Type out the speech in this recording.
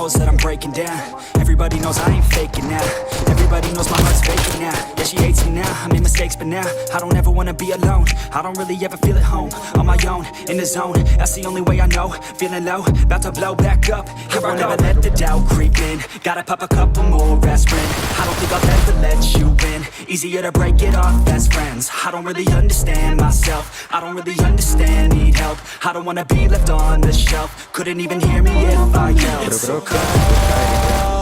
knows that I'm breaking down. Everybody knows I ain't faking now. Everybody knows my heart's faking now. Yeah, she hates me now, I made mistakes but now I don't ever wanna be alone. I don't really ever feel at home. On my own, in the zone, that's the only way I know. Feeling low, about to blow back up. Here I never let the doubt creep in. Gotta pop a couple more aspirin. I don't think I'll ever let you in. Easier to break it off best friends. I don't really understand myself. I don't really understand, need help. I don't wanna be left on the shelf. Couldn't even hear me if I yelled. It's so cold